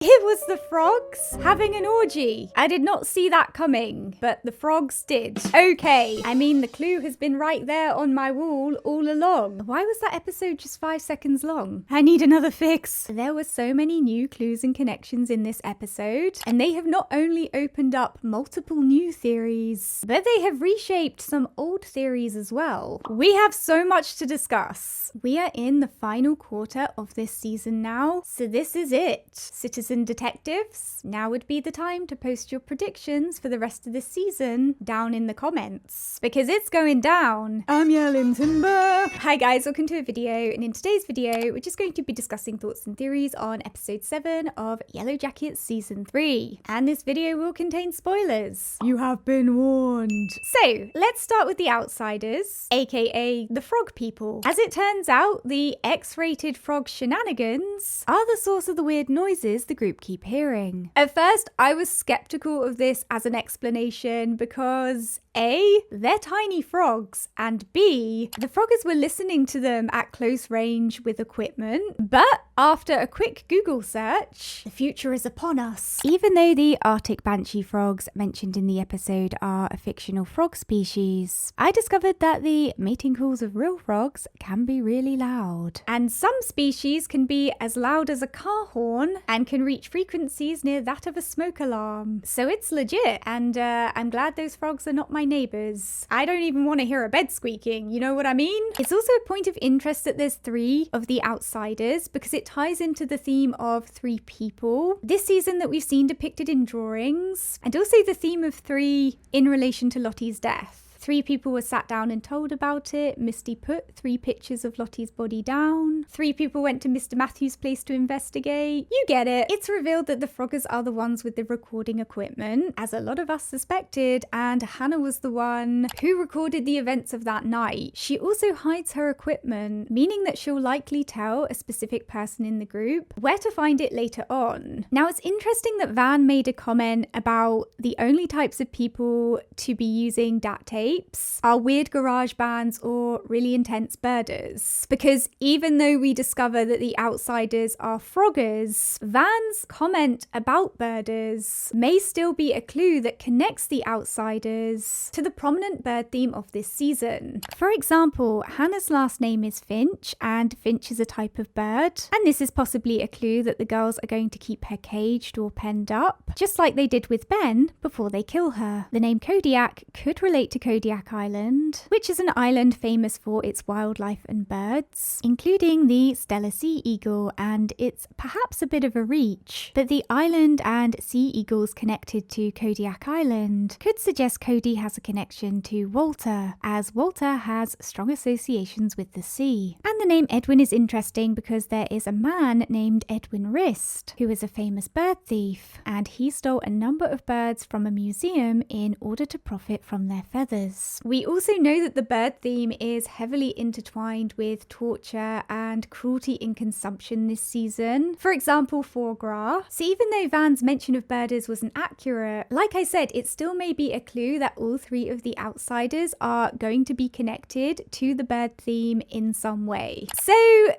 It was the frogs having an orgy. I did not see that coming, but the frogs did. Okay, I mean, the clue has been right there on my wall all along. Why was that episode just 5 seconds long? I need another fix. There were so many new clues and connections in this episode, and they have not only opened up multiple new theories, but they have reshaped some old theories as well. We have so much to discuss. We are in the final quarter of this season now, so this is it. Citizen detectives, now would be the time to post your predictions for the rest of this season down in the comments, because it's going down. I'm yelling timber. Hi guys, welcome to a video, and in today's video we're just going to be discussing thoughts and theories on episode 7 of Yellowjackets season 3, and this video will contain spoilers. You have been warned. So let's start with the outsiders, aka the frog people. As it turns out, the X-rated frog shenanigans are the source of the weird noises the group keep hearing. At first, I was skeptical of this as an explanation because A, they're tiny frogs, and B, the froggers were listening to them at close range with equipment. But after a quick Google search, the future is upon us. Even though the Arctic banshee frogs mentioned in the episode are a fictional frog species, I discovered that the mating calls of real frogs can be really loud. And some species can be as loud as a car horn and can reach frequencies near that of a smoke alarm. So it's legit, and I'm glad those frogs are not my neighbors. I don't even want to hear a bed squeaking, you know what I mean? It's also a point of interest that there's 3 of the outsiders because it ties into the theme of 3 people this season that we've seen depicted in drawings, and also the theme of 3 in relation to Lottie's death. 3 people were sat down and told about it. Misty put 3 pictures of Lottie's body down. 3 people went to Mr. Matthews' place to investigate. You get it. It's revealed that the froggers are the ones with the recording equipment, as a lot of us suspected, and Hannah was the one who recorded the events of that night. She also hides her equipment, meaning that she'll likely tell a specific person in the group where to find it later on. Now, it's interesting that Van made a comment about the only types of people to be using DAT tape are weird garage bands or really intense birders. Because even though we discover that the outsiders are froggers, Van's comment about birders may still be a clue that connects the outsiders to the prominent bird theme of this season. For example, Hannah's last name is Finch, and Finch is a type of bird, and this is possibly a clue that the girls are going to keep her caged or penned up, just like they did with Ben before they kill her. The name Kodiak could relate to Kodiak Island, which is an island famous for its wildlife and birds, including the Steller sea eagle, and it's perhaps a bit of a reach, but the island and sea eagles connected to Kodiak Island could suggest Cody has a connection to Walter, as Walter has strong associations with the sea. And the name Edwin is interesting because there is a man named Edwin Wrist, who is a famous bird thief, and he stole a number of birds from a museum in order to profit from their feathers. We also know that the bird theme is heavily intertwined with torture and cruelty in consumption this season. For example, foie gras. So even though Van's mention of birders wasn't accurate, like I said, it still may be a clue that all 3 of the outsiders are going to be connected to the bird theme in some way. So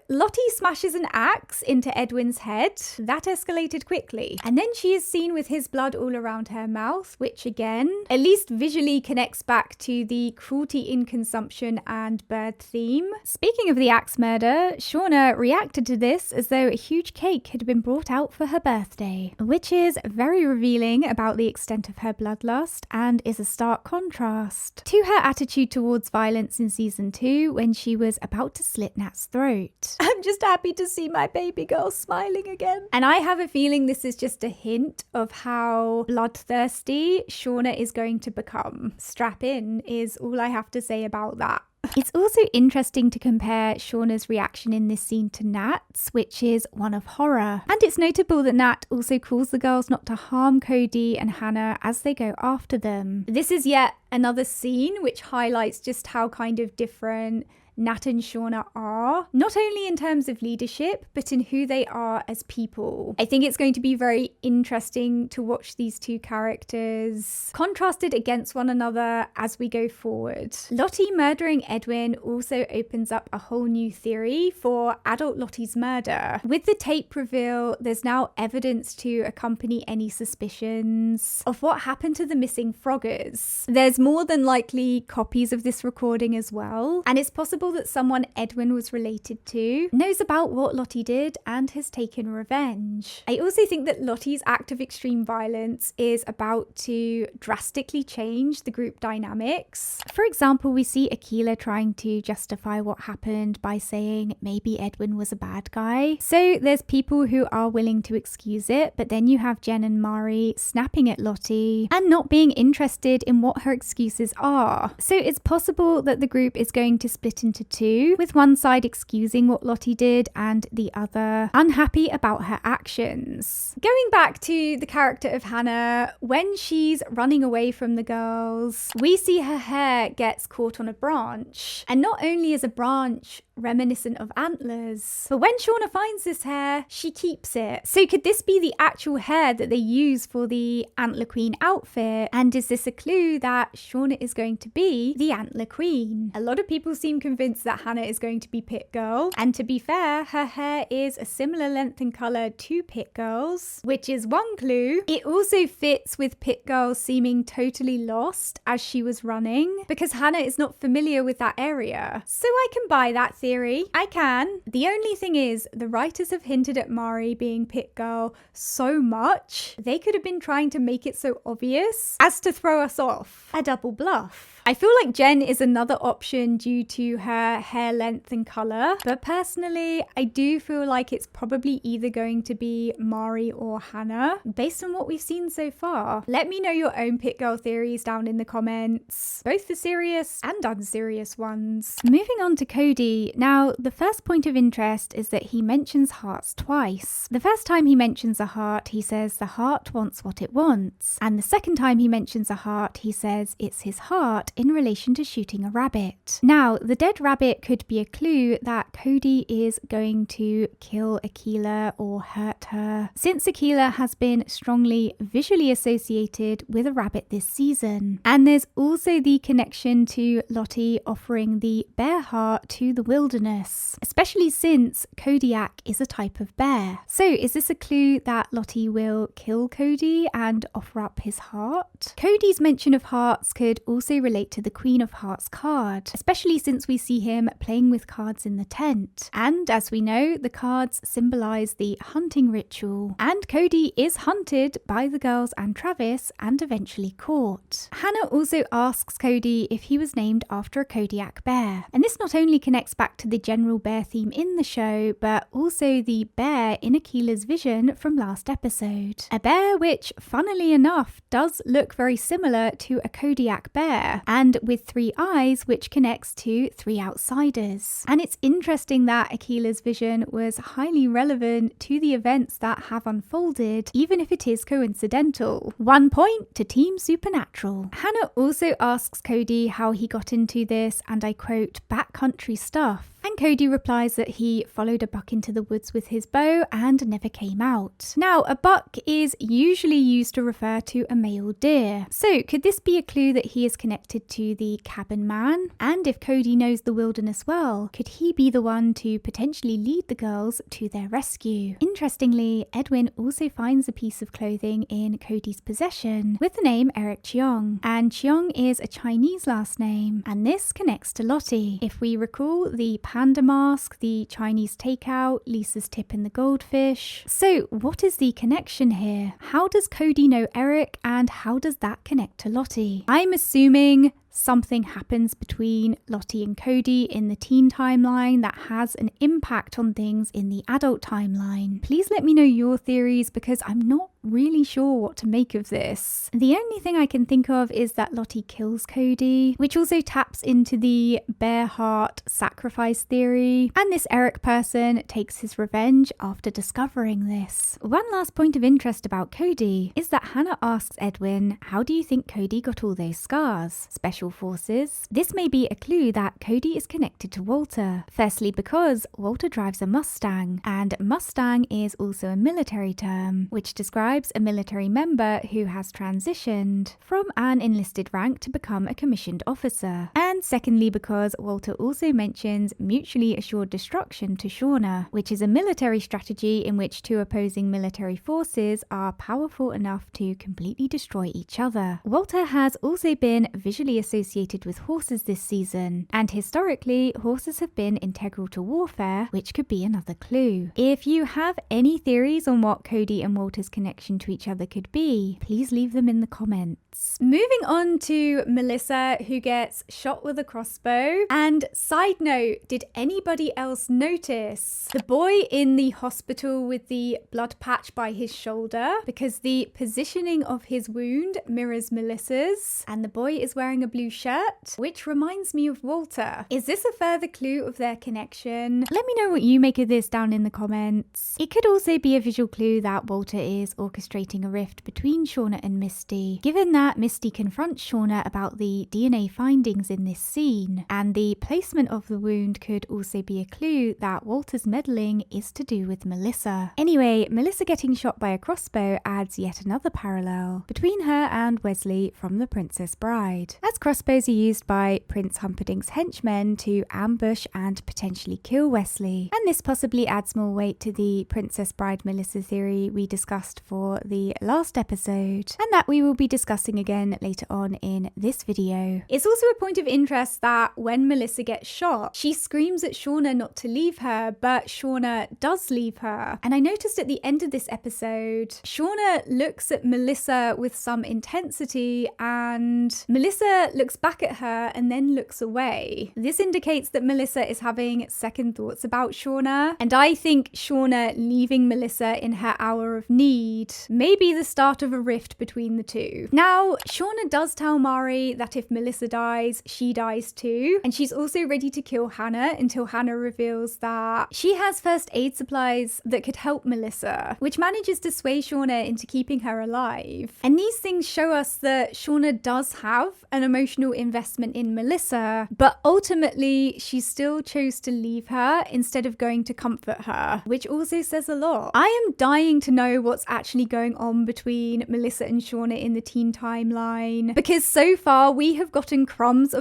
Lottie smashes an axe into Edwin's head. That escalated quickly. And then she is seen with his blood all around her mouth, which again, at least visually connects back to the cruelty in consumption and bird theme. Speaking of the axe murder, Shauna reacted to this as though a huge cake had been brought out for her birthday, which is very revealing about the extent of her bloodlust and is a stark contrast to her attitude towards violence in season 2 when she was about to slit Nat's throat. I'm just happy to see my baby girl smiling again. And I have a feeling this is just a hint of how bloodthirsty Shauna is going to become. Strap in is all I have to say about that. It's also interesting to compare Shauna's reaction in this scene to Nat's, which is one of horror. And it's notable that Nat also calls the girls not to harm Cody and Hannah as they go after them. This is yet another scene which highlights just how kind of different Nat and Shauna are, not only in terms of leadership, but in who they are as people. I think it's going to be very interesting to watch these two characters contrasted against one another as we go forward. Lottie murdering Edwin also opens up a whole new theory for adult Lottie's murder. With the tape reveal, there's now evidence to accompany any suspicions of what happened to the missing Froggers. There's more than likely copies of this recording as well, and it's possible that someone Edwin was related to knows about what Lottie did and has taken revenge. I also think that Lottie's act of extreme violence is about to drastically change the group dynamics. For example, we see Akila trying to justify what happened by saying maybe Edwin was a bad guy. So there's people who are willing to excuse it, but then you have Jen and Mari snapping at Lottie and not being interested in what her excuses are. So it's possible that the group is going to split into two, with one side excusing what Lottie did and the other unhappy about her actions. Going back to the character of Hannah, when she's running away from the girls, we see her hair gets caught on a branch, and not only is a branch reminiscent of antlers, but when Shauna finds this hair, she keeps it. So could this be the actual hair that they use for the Antler Queen outfit? And is this a clue that Shauna is going to be the Antler Queen? A lot of people seem convinced that Hannah is going to be Pit Girl, and to be fair, her hair is a similar length and colour to Pit Girl's, which is one clue. It also fits with Pit Girl seeming totally lost as she was running, because Hannah is not familiar with that area. So I can buy that theory. I can. The only thing is, the writers have hinted at Mari being Pit Girl so much, they could have been trying to make it so obvious as to throw us off. A double bluff. I feel like Jen is another option due to her hair length and colour, but personally, I do feel like it's probably either going to be Mari or Hannah, based on what we've seen so far. Let me know your own Pit Girl theories down in the comments, both the serious and unserious ones. Moving on to Cody. Now, the first point of interest is that he mentions hearts twice. The first time he mentions a heart, he says the heart wants what it wants. And the second time he mentions a heart, he says it's his heart in relation to shooting a rabbit. Now, the dead rabbit could be a clue that Cody is going to kill Akila or hurt her, since Akila has been strongly visually associated with a rabbit this season. And there's also the connection to Lottie offering the bear heart to the wilderness, especially since Kodiak is a type of bear. So is this a clue that Lottie will kill Cody and offer up his heart? Cody's mention of hearts could also relate to the Queen of Hearts card, especially since we see him playing with cards in the tent. And as we know, the cards symbolize the hunting ritual, and Cody is hunted by the girls and Travis and eventually caught. Hannah also asks Cody if he was named after a Kodiak bear, and this not only connects back to the general bear theme in the show, but also the bear in Akila's vision from last episode. A bear which, funnily enough, does look very similar to a Kodiak bear, and with 3 eyes, which connects to 3 outsiders. And it's interesting that Akila's vision was highly relevant to the events that have unfolded, even if it is coincidental. 1 point to Team Supernatural. Hannah also asks Cody how he got into this, and I quote, backcountry stuff. And Cody replies that he followed a buck into the woods with his bow and never came out. Now, a buck is usually used to refer to a male deer. So could this be a clue that he is connected to the cabin man? And if Cody knows the wilderness well, could he be the one to potentially lead the girls to their rescue? Interestingly, Edwin also finds a piece of clothing in Cody's possession with the name Eric Cheong. And Cheong is a Chinese last name, and this connects to Lottie. If we recall, the panda mask, the Chinese takeout, Lisa's tip in the goldfish. So what is the connection here? How does Cody know Eric, and how does that connect to Lottie? I'm assuming something happens between Lottie and Cody in the teen timeline that has an impact on things in the adult timeline. Please let me know your theories, because I'm not really sure what to make of this. The only thing I can think of is that Lottie kills Cody, which also taps into the bear heart sacrifice theory, and this Eric person takes his revenge after discovering this. One last point of interest about Cody is that Hannah asks Edwin, how do you think Cody got all those scars? Special special forces. This may be a clue that Cody is connected to Walter. Firstly, because Walter drives a Mustang, and Mustang is also a military term, which describes a military member who has transitioned from an enlisted rank to become a commissioned officer. And secondly, because Walter also mentions mutually assured destruction to Shauna, which is a military strategy in which two opposing military forces are powerful enough to completely destroy each other. Walter has also been visually associated with horses this season, and historically, horses have been integral to warfare, which could be another clue. If you have any theories on what Cody and Walter's connection to each other could be, please leave them in the comments. Moving on to Melissa, who gets shot with a crossbow. And side note, did anybody else notice the boy in the hospital with the blood patch by his shoulder? Because the positioning of his wound mirrors Melissa's, and the boy is wearing a blue shirt, which reminds me of Walter. Is this a further clue of their connection? Let me know what you make of this down in the comments. It could also be a visual clue that Walter is orchestrating a rift between Shauna and Misty, given that Misty confronts Shauna about the DNA findings in this scene, and the placement of the wound could also be a clue that Walter's meddling is to do with Melissa. Anyway, Melissa getting shot by a crossbow adds yet another parallel between her and Wesley from The Princess Bride, as crossbows are used by Prince Humperdinck's henchmen to ambush and potentially kill Wesley, and this possibly adds more weight to the Princess Bride Melissa theory we discussed for the last episode, and that we will be discussing again later on in this video. It's also a point of interest that when Melissa gets shot, she screams at Shauna not to leave her, but Shauna does leave her. And I noticed at the end of this episode, Shauna looks at Melissa with some intensity, and Melissa looks back at her and then looks away. This indicates that Melissa is having second thoughts about Shauna, and I think Shauna leaving Melissa in her hour of need may be the start of a rift between the two. Now, Shauna does tell Mari that if Melissa dies, she dies too, and she's also ready to kill Hannah until Hannah reveals that she has first aid supplies that could help Melissa, which manages to sway Shauna into keeping her alive. And these things show us that Shauna does have an emotional investment in Melissa, but ultimately she still chose to leave her instead of going to comfort her, which also says a lot. I am dying to know what's actually going on between Melissa and Shauna in the teen timeline, because so far we have gotten crumbs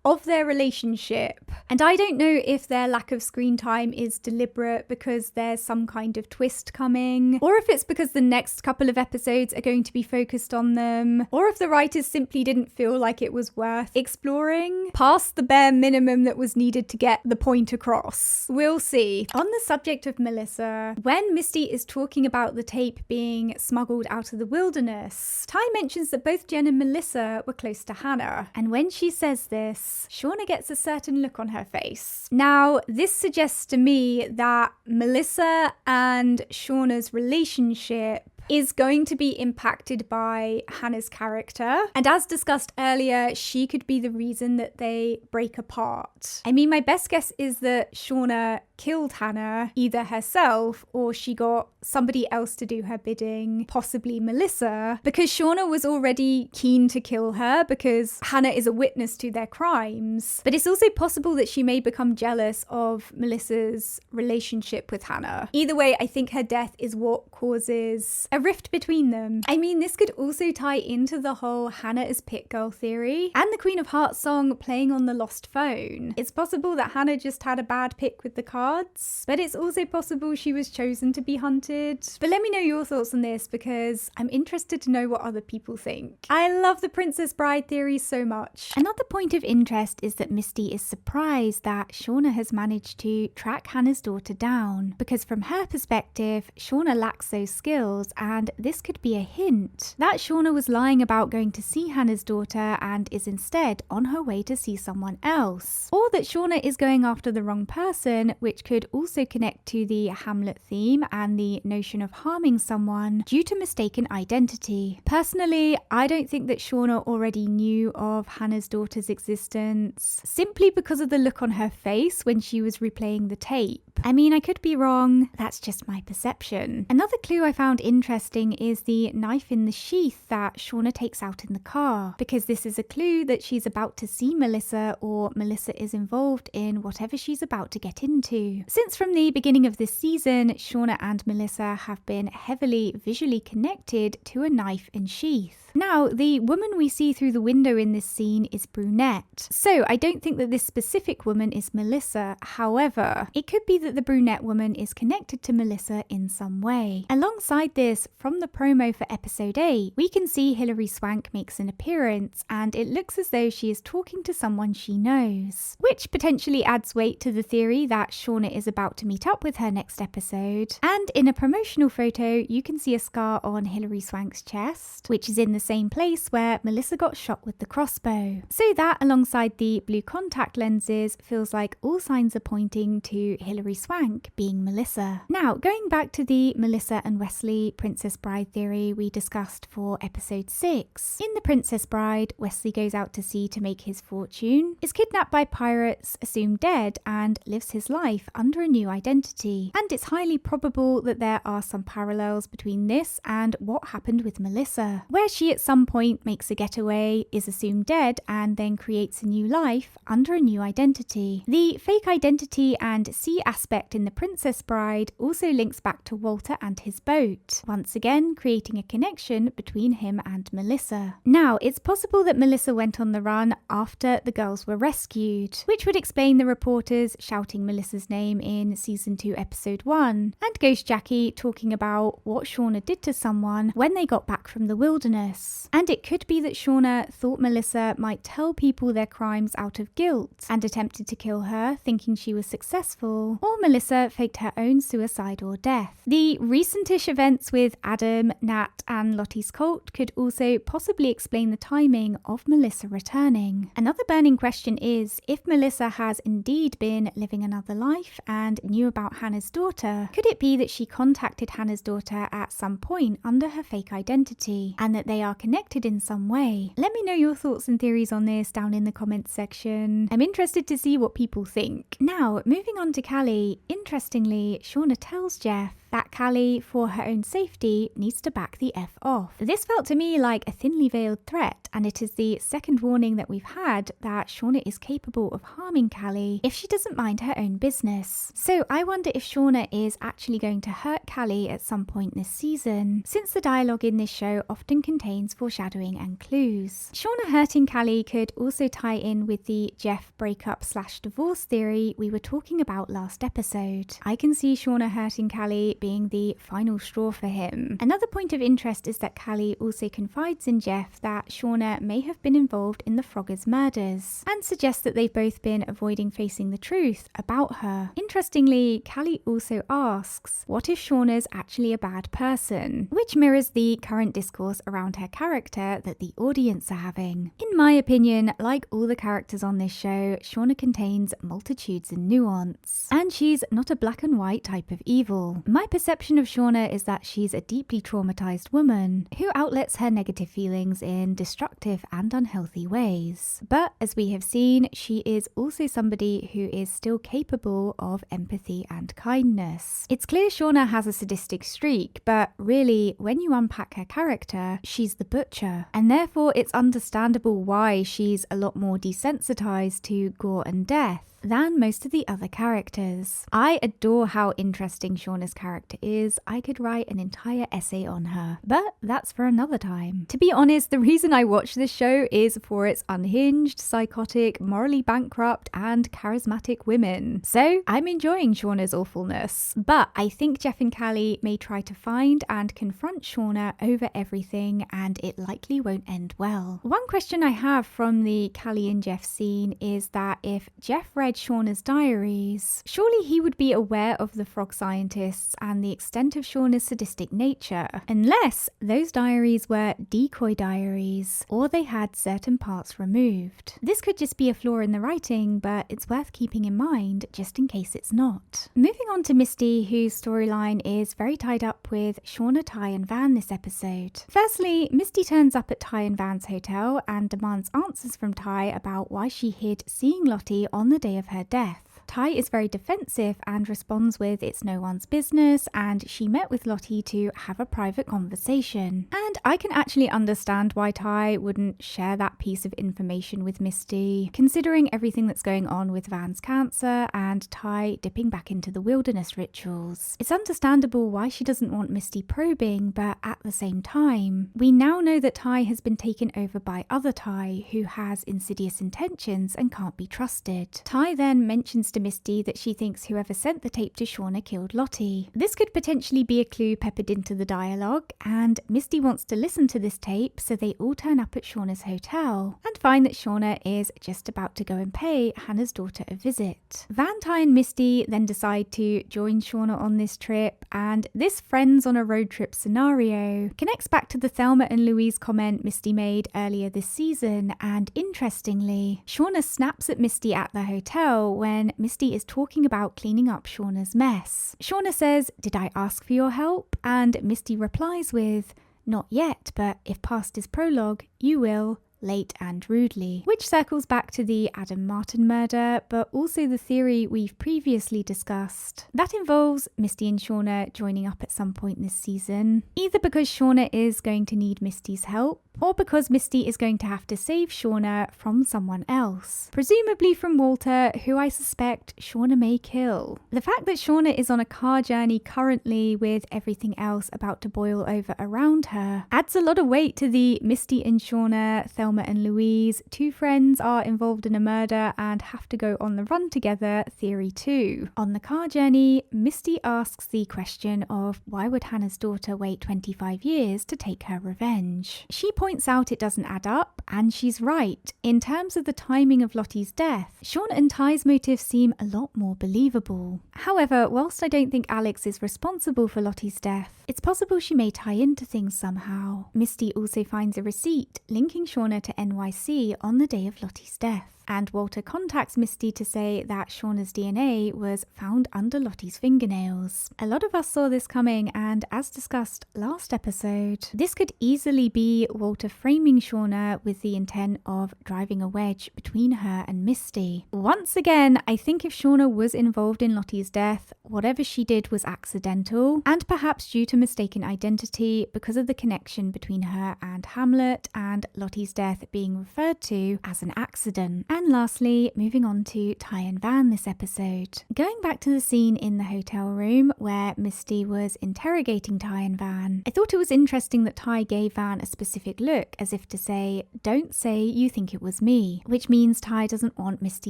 of their relationship. And I don't know if their lack of screen time is deliberate because there's some kind of twist coming, or if it's because the next couple of episodes are going to be focused on them, or if the writers simply didn't feel like it was worth exploring past the bare minimum that was needed to get the point across. We'll see. On the subject of Melissa, when Misty is talking about the tape being smuggled out of the wilderness, Ty mentions that both Jen and Melissa were close to Hannah, and when she says this, Shauna gets a certain look on her face. Now, this suggests to me that Melissa and Shauna's relationship is going to be impacted by Hannah's character. And as discussed earlier, she could be the reason that they break apart. I mean, my best guess is that Shauna killed Hannah, either herself or she got somebody else to do her bidding, possibly Melissa, because Shauna was already keen to kill her because Hannah is a witness to their crimes. But it's also possible that she may become jealous of Melissa's relationship with Hannah. Either way, I think her death is what causes a rift between them. I mean, this could also tie into the whole Hannah is pit girl theory and the Queen of Hearts song playing on the lost phone. It's possible that Hannah just had a bad pick with the cards, but it's also possible she was chosen to be hunted. But let me know your thoughts on this because I'm interested to know what other people think. I love the Princess Bride theory so much. Another point of interest is that Misty is surprised that Shauna has managed to track Hannah's daughter down, because from her perspective, Shauna lacks those skills, and this could be a hint that Shauna was lying about going to see Hannah's daughter and is instead on her way to see someone else, or that Shauna is going after the wrong person, which which could also connect to the Hamlet theme and the notion of harming someone due to mistaken identity. Personally, I don't think that Shauna already knew of Hannah's daughter's existence, simply because of the look on her face when she was replaying the tape. I mean, I could be wrong, that's just my perception. Another clue I found interesting is the knife in the sheath that Shauna takes out in the car, because this is a clue that she's about to see Melissa, or Melissa is involved in whatever she's about to get into. Since from the beginning of this season, Shauna and Melissa have been heavily visually connected to a knife and sheath. Now, the woman we see through the window in this scene is brunette, so I don't think that this specific woman is Melissa. However, it could be that the brunette woman is connected to Melissa in some way. Alongside this, from the promo for episode 8, we can see Hilary Swank makes an appearance, and it looks as though she is talking to someone she knows, which potentially adds weight to the theory that Shauna is about to meet up with her next episode. And in a promotional photo, you can see a scar on Hilary Swank's chest, which is in the same place where Melissa got shot with the crossbow. So that, alongside the blue contact lenses, feels like all signs are pointing to Hilary Swank being Melissa. Now, going back to the Melissa and Wesley Princess Bride theory we discussed for episode 6. In The Princess Bride, Wesley goes out to sea to make his fortune, is kidnapped by pirates, assumed dead, and lives his life under a new identity. And it's highly probable that there are some parallels between this and what happened with Melissa, where she at some point makes a getaway, is assumed dead, and then creates a new life under a new identity. The fake identity and sea aspect in The Princess Bride also links back to Walter and his boat, once again creating a connection between him and Melissa. Now, it's possible that Melissa went on the run after the girls were rescued, which would explain the reporters shouting Melissa's name in season 2 episode 1, and Ghost Jackie talking about what Shauna did to someone when they got back from the wilderness. And it could be that Shauna thought Melissa might tell people their crimes out of guilt and attempted to kill her, thinking she was successful, or Melissa faked her own suicide or death. The recentish events with Adam, Nat, and Lottie's cult could also possibly explain the timing of Melissa returning. Another burning question is, if Melissa has indeed been living another life and knew about Hannah's daughter, could it be that she contacted Hannah's daughter at some point under her fake identity, and that they are connected in some way? Let me know your thoughts and theories on this down in the comments section. I'm interested to see what people think. Now, moving on to Callie, interestingly, Shauna tells Jeff that Callie, for her own safety, needs to back the F off. This felt to me like a thinly veiled threat, and it is the second warning that we've had that Shauna is capable of harming Callie if she doesn't mind her own business. So I wonder if Shauna is actually going to hurt Callie at some point this season, since the dialogue in this show often contains foreshadowing and clues. Shauna hurting Callie could also tie in with the Jeff breakup/divorce theory we were talking about last episode. I can see Shauna hurting Callie being the final straw for him. Another point of interest is that Callie also confides in Jeff that Shauna may have been involved in the Froggers murders, and suggests that they've both been avoiding facing the truth about her. Interestingly, Callie also asks, what if Shauna's actually a bad person? Which mirrors the current discourse around her character that the audience are having. In my opinion, like all the characters on this show, Shauna contains multitudes and nuance, and she's not a black and white type of evil. My perception of Shauna is that she's a deeply traumatized woman who outlets her negative feelings in destructive and unhealthy ways. But as we have seen, she is also somebody who is still capable of empathy and kindness. It's clear Shauna has a sadistic streak, but really, when you unpack her character, she's the butcher, and therefore it's understandable why she's a lot more desensitized to gore and death than most of the other characters. I adore how interesting Shauna's character is. I could write an entire essay on her, but that's for another time. To be honest, the reason I watch this show is for its unhinged, psychotic, morally bankrupt, and charismatic women. So I'm enjoying Shauna's awfulness, but I think Jeff and Callie may try to find and confront Shauna over everything, and it likely won't end well. One question I have from the Callie and Jeff scene is that if Jeff read Shauna's diaries. Surely he would be aware of the frog scientists and the extent of Shauna's sadistic nature, unless those diaries were decoy diaries, or they had certain parts removed. This could just be a flaw in the writing, but it's worth keeping in mind just in case it's not. Moving on to Misty, whose storyline is very tied up with Shauna, Ty and Van this episode. Firstly, Misty turns up at Ty and Van's hotel and demands answers from Ty about why she hid seeing Lottie on the day of her death. Ty is very defensive and responds with it's no one's business and she met with Lottie to have a private conversation. And I can actually understand why Ty wouldn't share that piece of information with Misty, considering everything that's going on with Van's cancer and Ty dipping back into the wilderness rituals. It's understandable why she doesn't want Misty probing, but at the same time, we now know that Ty has been taken over by other Ty who has insidious intentions and can't be trusted. Ty then mentions to Misty that she thinks whoever sent the tape to Shauna killed Lottie. This could potentially be a clue peppered into the dialogue, and Misty wants to listen to this tape, so they all turn up at Shauna's hotel and find that Shauna is just about to go and pay Hannah's daughter a visit. Van, Ty and Misty then decide to join Shauna on this trip, and this friends on a road trip scenario connects back to the Thelma and Louise comment Misty made earlier this season, and interestingly, Shauna snaps at Misty at the hotel when Misty is talking about cleaning up Shauna's mess. Shauna says, "Did I ask for your help?" And Misty replies with, "Not yet, but if past is prologue, you will." Late and rudely, which circles back to the Adam Martin murder, but also the theory we've previously discussed. That involves Misty and Shauna joining up at some point this season, either because Shauna is going to need Misty's help, or because Misty is going to have to save Shauna from someone else, presumably from Walter, who I suspect Shauna may kill. The fact that Shauna is on a car journey currently with everything else about to boil over around her adds a lot of weight to the Misty and Shauna, Thelma and Louise, two friends are involved in a murder and have to go on the run together theory too. On the car journey, Misty asks the question of why would Hannah's daughter wait 25 years to take her revenge? She points out it doesn't add up, and she's right. In terms of the timing of Lottie's death, Shauna and Ty's motives seem a lot more believable. However, whilst I don't think Alex is responsible for Lottie's death, it's possible she may tie into things somehow. Misty also finds a receipt linking Shauna to NYC on the day of Lottie's death. And Walter contacts Misty to say that Shauna's DNA was found under Lottie's fingernails. A lot of us saw this coming, and as discussed last episode, this could easily be Walter framing Shauna with the intent of driving a wedge between her and Misty. Once again, I think if Shauna was involved in Lottie's death, whatever she did was accidental, and perhaps due to mistaken identity because of the connection between her and Hamlet, and Lottie's death being referred to as an accident. And lastly, moving on to Ty and Van this episode. Going back to the scene in the hotel room where Misty was interrogating Ty and Van, I thought it was interesting that Ty gave Van a specific look as if to say, "Don't say you think it was me," which means Ty doesn't want Misty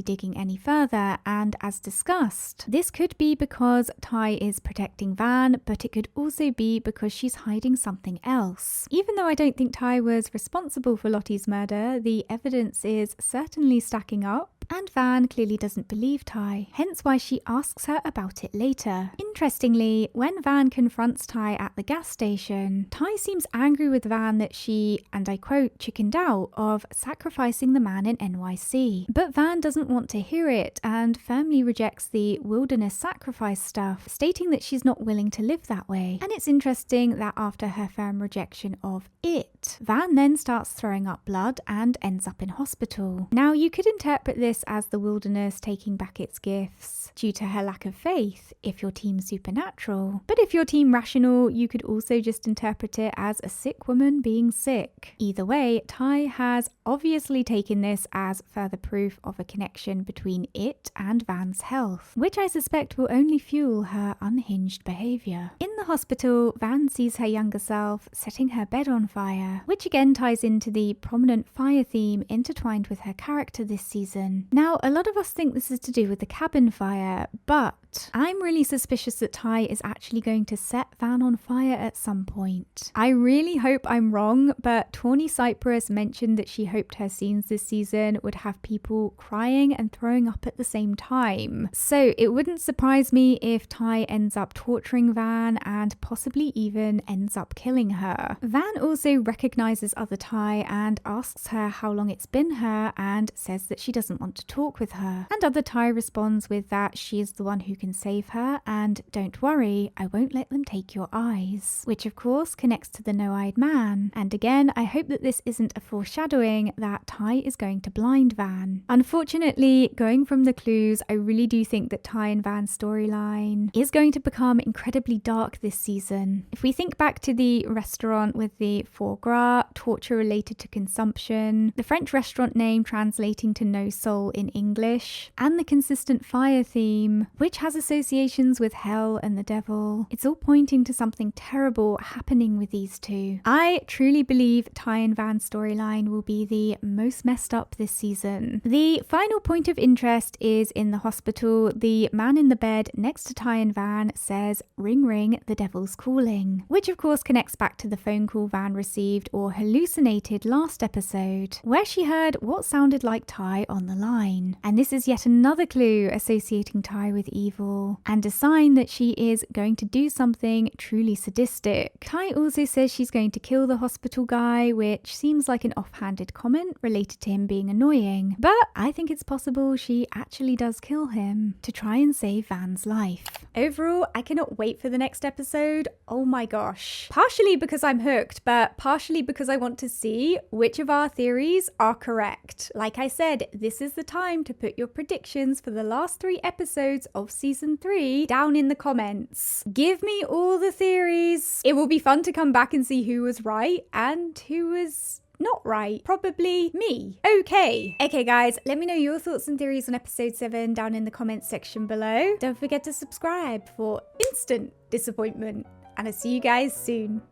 digging any further, and as discussed, this could be because Ty is protecting Van, but it could also be because she's hiding something else. Even though I don't think Ty was responsible for Lottie's murder, the evidence is certainly stacking up, and Van clearly doesn't believe Ty, hence why she asks her about it later. Interestingly, when Van confronts Ty at the gas station, Ty seems angry with Van that she, and I quote, chickened out of sacrificing the man in NYC. But Van doesn't want to hear it and firmly rejects the wilderness sacrifice stuff, stating that she's not willing to live that way. And it's interesting that after her firm rejection of it, Van then starts throwing up blood and ends up in hospital. Now, you could interpret this as the wilderness taking back its gifts due to her lack of faith if your team's supernatural. But if your team rational, you could also just interpret it as a sick woman being sick. Either way, Ty has obviously taken this as further proof of a connection between it and Van's health, which I suspect will only fuel her unhinged behaviour. In the hospital, Van sees her younger self setting her bed on fire, which again ties into the prominent fire theme intertwined with her character this season. Now, a lot of us think this is to do with the cabin fire, but I'm really suspicious that Ty is actually going to set Van on fire at some point. I really hope I'm wrong, but Tawny Cypress mentioned that she hoped her scenes this season would have people crying and throwing up at the same time. So it wouldn't surprise me if Ty ends up torturing Van and possibly even ends up killing her. Van also recognizes other Ty and asks her how long it's been her and says that she doesn't want to talk with her. And other Ty responds with that she is the one who can save her and don't worry, I won't let them take your eyes. Which of course connects to the no-eyed man. And again, I hope that this isn't a foreshadowing that Ty is going to blind Van. Unfortunately, going from the clues, I really do think that Ty and Van's storyline is going to become incredibly dark this season. If we think back to the restaurant with the foie gras, torture related to consumption, the French restaurant name translating to no soul in English, and the consistent fire theme, which has associations with hell and the devil, it's all pointing to something terrible happening with these two. I truly believe Ty and Van's storyline will be the most messed up this season. The final point of interest is in the hospital. The man in the bed next to Ty and Van says, "Ring ring, the devil's calling," which of course connects back to the phone call Van received or hallucinated last episode, where she heard what sounded like Ty on the line. And this is yet another clue associating Ty with evil and a sign that she is going to do something truly sadistic. Ty also says she's going to kill the hospital guy, which seems like an offhanded comment related to him being annoying, but I think it's possible she actually does kill him to try and save Van's life. Overall, I cannot wait for the next episode. Oh my gosh. Partially because I'm hooked, but partially because I want to see which of our theories are correct. Like I said, this is the time to put your predictions for the last 3 episodes of season 3 down in the comments. Give me all the theories. It will be fun to come back and see who was right and who was not right. Probably me. Okay guys, let me know your thoughts and theories on episode 7 down in the comments section below. Don't forget to subscribe for instant disappointment, and I'll see you guys soon.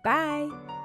Bye.